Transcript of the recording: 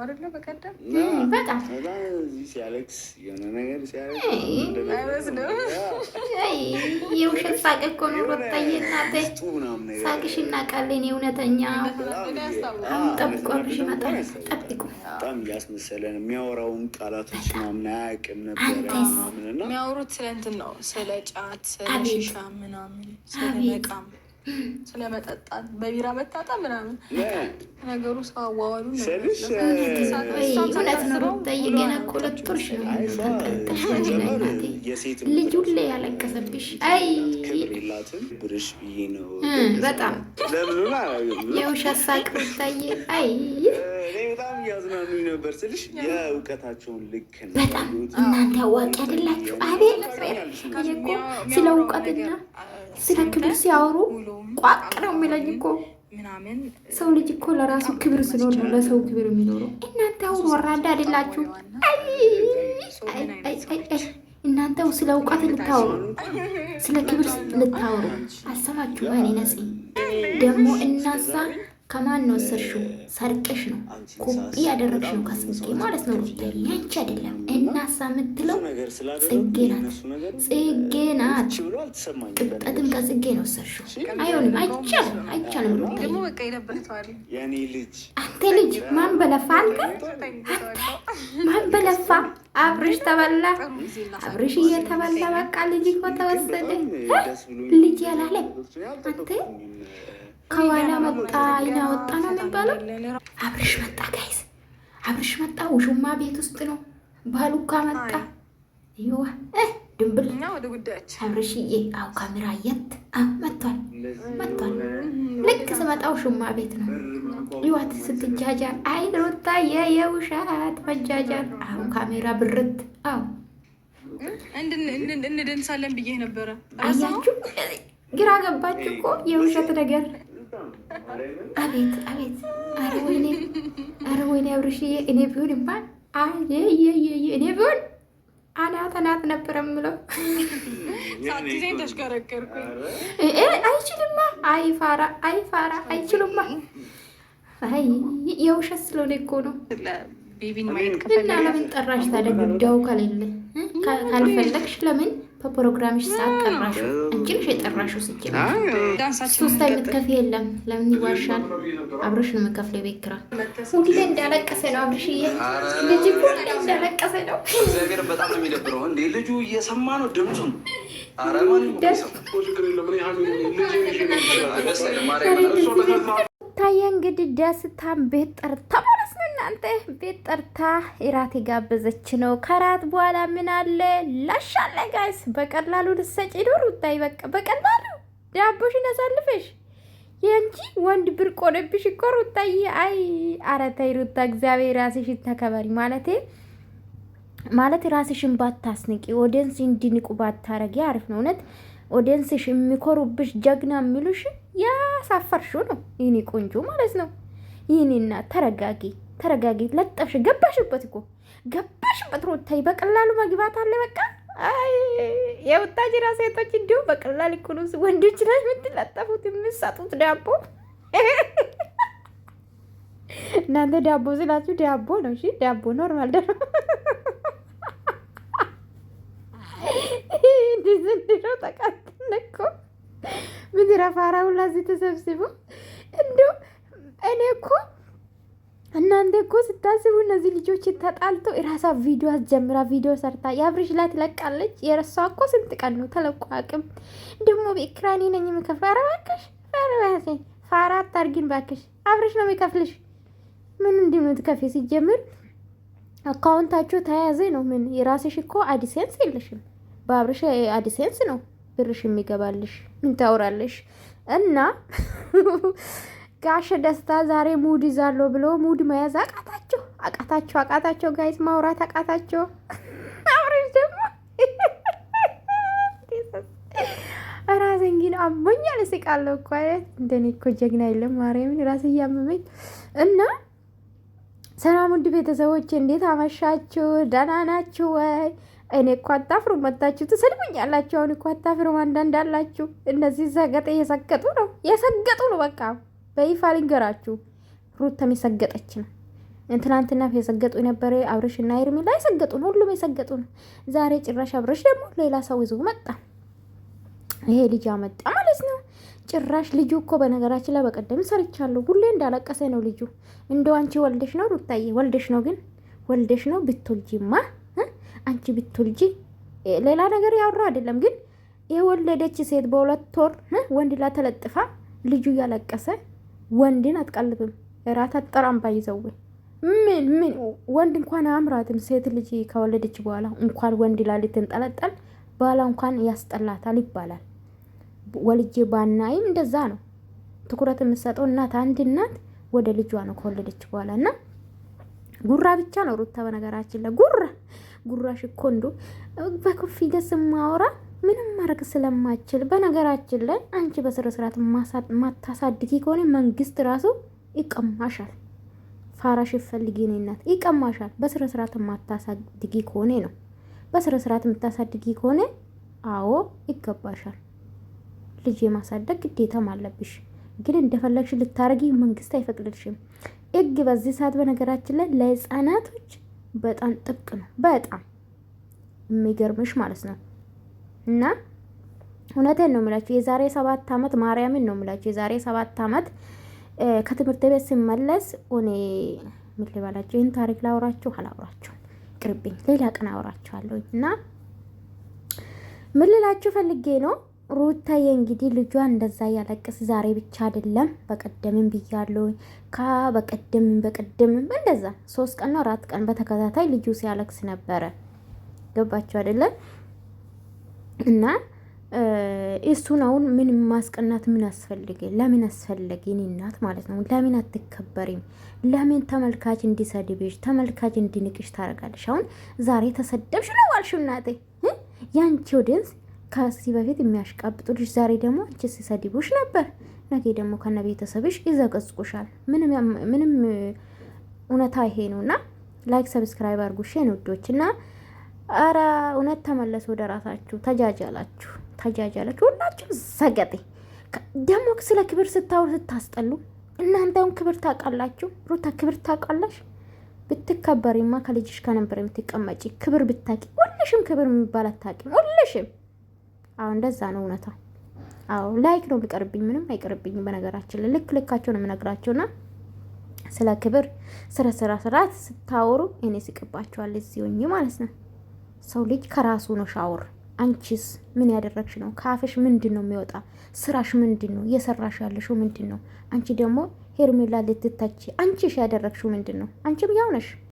አይደለ? በቀደም በጣም እዚህ ሲያለቅስ የሆነ ነገር ሲያለቅስ የውሸት ሳቅ እኮ ነው። ሩታዬ እናቴ ሳቅሽ እናውቃለን። የእውነተኛ አሁን ጠብቆ አብርሽ ይመጣል። ጠብቁ። በጣም እያስመሰለን የሚያወራውን ቃላቶች ምናምን አያውቅም ነበር ምናምን እና የሚያወሩት ስለ እንትን ነው፣ ስለ ጫት፣ ስለ ሺሻ ምናምን፣ ስለ መቃም፣ ስለ መጠጣት፣ በቢራ መጣጣ ምናምን ነገሩ ሰው አዋዋሉ እውነት ነው። ሩታዬ ገና እኮ 2 ወርሽ ነው። ልጁ ላይ ያለቀሰብሽ አይ የላትም ብርሽ ብዬ ነው በጣም የውሸት ሳቅ ሩታዬ አይ በጣም እያዝናኑኝ ነበር ስልሽ የእውቀታቸውን ልክ ነው። በጣም እናንተ አዋቂ አይደላችሁ። አቤት እኮ ስለ እውቀትና ስለ ክብር ሲያወሩ ቋቅ ነው የሚለኝ እኮ። ሰው ልጅ እኮ ለራሱ ክብር ስለሆነ ነው ለሰው ክብር የሚኖረው። እናንተ አሁን ወራዳ አይደላችሁ። እናንተው ስለ እውቀት ልታወሩ ስለ ክብር ልታወሩ አሰማችሁ። እኔ ነጽ ደግሞ እናሳ ከማን ነው ወሰድሽው? ሰርቀሽ ነው ኮፒ ያደረግሽ ነው ከጽጌ ማለት ነው። ሩታዬ ያንቺ አይደለም። እናሳ የምትለው ጽጌ ናት። ጽጌ ናት። ቅብጠትም ከጽጌ ነው ወሰድሽው። አይሆንም፣ አይቻልም፣ አይቻልም። ሩታዬ አንተ ልጅ ማን በለፋ? አንተ ማን በለፋ? አብርሽ ተበላ። አብርሽ እየተበላ በቃ ልጅ እኮ ተወሰደ። ልጅ ያላለ አንተ ከኋላ መጣ ይናወጣ ነው የሚባለው። አብርሽ መጣ ጋይስ፣ አብርሽ መጣ። ውሹማ ቤት ውስጥ ነው። ባሉካ መጣ። ይዋ ድንብልና ወደ ጉዳያችን አብርሽዬ። አው ካሜራ የት መጥቷል፣ መጥቷል። ልክ ስመጣ ውሹማ ቤት ነው። ይዋት ስትጃጃል። አይ ሩታዬ የውሻት መጃጃል። አሁን ካሜራ ብርት። አው እንድንሳለን ብዬ ነበረ። አያችሁ፣ ግራ ገባችሁ እኮ የውሸት ነገር። አቤት አቤት! አረ ወይኔ፣ አረ ወይኔ አብርሽዬ። እኔ ቢሆን ይባል እኔ ቢሆን አናት ነበረ የምለው። ሳትይዘኝ ተሽከረከርኩኝ። አይችልማ። አይፋራ አይፋራ አይችሉማ። አይ የውሸት ስለሆነ እኮ ነው። እና ለምን ጠራሽ ታዲያ? ጉዳዩ ከሌለ ካልፈለግሽ ለምን በፕሮግራምሽ ሰዓት ጠራሹ? አንቺ ነሽ የጠራሽው። ሶስት የምትከፍ የለም። ለምን ይዋሻል? አብርሽ ነው የምከፍለው የቤት ኪራይ። ሁሌ እንዳለቀሰ ነው አብርሽዬ። ልጅ ሁሌ እንዳለቀሰ ነው። እግዚአብሔር በጣም ነው የሚደብረው። እንዴ ልጁ እየሰማ ነው ድምፁን። ታየ እንግዲህ ደስታን ቤት ጠርታ ማለት ነው። እናንተ ቤት ጠርታ እራት የጋበዘች ነው። ከራት በኋላ ምን አለ ላሻለ ጋይስ፣ በቀላሉ ልሰጪ ነው ሩታዬ። በቃ በቀላሉ ዳቦሽን አሳልፈሽ የእንጂ ወንድ ብርቅ ሆነብሽ እኮ ሩታዬ። አይ ኧረ ተይ ሩታ፣ እግዚአብሔር ራስሽን ተከበሪ ማለት ራስሽን ባታስንቂ፣ ኦዲየንስ እንዲንቁ ባታረጊ አሪፍ ነው። እውነት ኦዲየንስሽ የሚኮሩብሽ ጀግና የሚሉሽ ያሳፈርሽው ነው። ይህኔ ቆንጆ ማለት ነው። ይህኔና ተረጋጊ ለጠፍሽ ገባሽበት እኮ ገባሽበት ሩታዬ። በቀላሉ መግባት አለ በቃ። አይ የውታጅራ ሴቶች እንዲሁም በቀላል እኮ ነው ወንዶች ላይ የምትለጠፉት የምትሰጡት ዳቦ። እናንተ ዳቦ ስላችሁ ዳቦ ነው። እሺ ዳቦ ኖርማል ዳቦ እንዲዘንድረው ተቃጥነ እኮ ምድረ ፋራ ሁላ እዚህ ተሰብስቦ እንዲሁ እኔ እኮ እናንተ እኮ ስታስቡ እነዚህ ልጆች ተጣልተው የራሳ ቪዲዮ አስጀምራ ቪዲዮ ሰርታ የአብርሽ ላይ ትለቃለች። የረሷ እኮ ስንት ቀን ነው ተለቁ አቅም ደግሞ በኤክራኒ ነኝ የምከፍል። ኧረ እባክሽ ፋራ አታርጊን እባክሽ። አብርሽ ነው የሚከፍልሽ። ምን እንዲህ ነው ትከፊ? ሲጀምር አካውንታችሁ ተያያዘ ነው። ምን የራስሽ እኮ አዲሴንስ የለሽም። በአብርሽ አዲሴንስ ነው ብርሽ የሚገባልሽ። ምን ታወራለሽ? እና ጋሽ ደስታ ዛሬ ሙድ ይዛለሁ ብሎ ሙድ መያዝ አቃታቸው ጋይስ፣ ማውራት አቃታቸው። አብርሽ ደግሞ ራሴን ግን አሞኛል። እስቃለሁ እኮ እንደኔ እኮ ጀግና የለም። ማርያምን ራሴ እያመመኝ እና ሰላም ውድ ቤተሰቦች እንዴት አመሻችሁ? ደህና ናችሁ ወይ? እኔ እኮ አታፍሩ መታችሁ ትሰድቡኛላችሁ። አሁን እኮ አታፍሩ አንዳንድ አላችሁ። እነዚህ ዘገጠ የሰገጡ ነው በቃ በይፋ ልንገራችሁ። ሩታም የሰገጠች ነው ትናንትና የሰገጡ የነበረ አብርሽና ሄርሜላ የሰገጡን፣ ሁሉም የሰገጡን። ዛሬ ጭራሽ አብርሽ ደግሞ ሌላ ሰው ይዞ መጣ። ይሄ ልጅ አመጣ ማለት ነው። ጭራሽ ልጁ እኮ በነገራችን ላይ በቀደም ሰርቻለሁ፣ ሁሌ እንዳለቀሰ ነው ልጁ። እንደው አንቺ ወልደሽ ነው ሩታዬ፣ ወልደሽ ነው ግን ወልደሽ ነው ብትወልጂማ፣ አንቺ ብትወልጂ ሌላ ነገር ያወራ አይደለም። ግን የወለደች ሴት በሁለት ወር ወንድ ላይ ተለጥፋ ልጁ እያለቀሰ ወንድን አትቀልብም። እራት አጠራም ባይዘው ምን ወንድ እንኳን አምራትም ሴት ልጅ ከወለደች በኋላ እንኳን ወንድ ላይ ልትንጠለጠል ባላ እንኳን ያስጠላታል ይባላል። ወልጄ ባናይም እንደዛ ነው ትኩረት የምትሰጠው እናት። አንድ እናት ወደ ልጇ ነው ከወለደች በኋላ። እና ጉራ ብቻ ነው ሩታ በነገራችን ላይ ጉራሽ እኮ እንዶ በኮንፊደንስ ማወራ ምንም ማድረግ ስለማችል። በነገራችን ላይ አንቺ በስነ ስርዓት ማታሳድጊ ከሆነ መንግስት ራሱ ይቀማሻል። ፋራሽ ይፈልጊ ነው እናት ይቀማሻል። በስነ ስርዓት ማታሳድጊ ከሆነ ነው። በስነ ስርዓት የምታሳድጊ ከሆነ አዎ ይገባሻል። ልጅ የማሳደግ ግዴታም አለብሽ። ግን እንደፈለግሽ ልታረጊ መንግስት አይፈቅድልሽም። ህግ በዚህ ሰዓት በነገራችን ላይ ለህፃናቶች በጣም ጥብቅ ነው። በጣም የሚገርምሽ ማለት ነው። እና እውነቴን ነው የምላችሁ የዛሬ 7 ዓመት ማርያምን ነው የምላችሁ የዛሬ 7 ዓመት ከትምህርት ቤት ሲመለስ እኔ ምን ልበላችሁ፣ ይህን ታሪክ ላውራችሁ አላውራችሁ ቅርብኝ፣ ሌላ ቀን አውራችኋለሁ። እና ምን ልላችሁ ፈልጌ ነው ሩታዬ እንግዲህ ልጇ እንደዛ ያለቅስ ዛሬ ብቻ አይደለም በቀደምም ብያለሁ። በቀደምም እንደዛ 3 ቀን ነው 4 ቀን በተከታታይ ልጁ ሲያለቅስ ነበረ። ገባችሁ አይደለም? እና እሱን አሁን ምን ማስቀናት ምን አስፈልገ? ለምን አስፈለገ? እኔ እናት ማለት ነው። ለምን አትከበሪም? ለምን ተመልካች እንዲሰድብሽ ተመልካች እንዲንቅሽ ታደርጋለሽ? አሁን ዛሬ ተሰደብሽ ነው ዋልሽ እናቴ። ያንቺ ኦዲየንስ ከዚህ በፊት የሚያሽቃብጡልሽ ዛሬ ደግሞ አንቺ ሲሰድቡሽ ነበር። ነገ ደግሞ ከነ ቤተሰብሽ ይዘቀዝቁሻል። ምንም እውነታ ይሄ ነውና ላይክ ሰብስክራይብ አድርጉሽ የኔ ውዶች። እና አረ እውነት ተመለሱ ወደ ራሳችሁ። ተጃጃላችሁ ሁላችሁ ሰገጤ። ደግሞ ስለ ክብር ስታወሩ ስታስጠሉ። እናንተውን ክብር ታውቃላችሁ? ሩታ ክብር ታውቃለሽ? ብትከበሪማ ከልጅሽ ከነበር የምትቀመጪ። ክብር ብታቂ ሁልሽም ክብር የሚባል አታውቂም። ሁልሽም አዎ እንደዛ ነው እውነታ። አዎ ላይክ ነው ቢቀርብኝ ምንም አይቀርብኝም። በነገራችን ላይ ልካቸው ነው የምነግራቸውና ስለ ክብር ስለ ስርዓት ስታወሩ እኔ ስቅባቸዋል እዚህ ሆኜ ማለት ነው። ሰው ልጅ ከራሱ ነው ሻወር። አንቺስ ምን ያደረግሽ ነው? ካፍሽ ምንድን ነው የሚወጣ? ስራሽ ምንድን ነው? እየሰራሽ ያለሽው ምንድን ነው? አንቺ ደግሞ ሄርሜላ ልትታች አንቺሽ ያደረግሽው ምንድን ነው? አንቺም ያው ነሽ።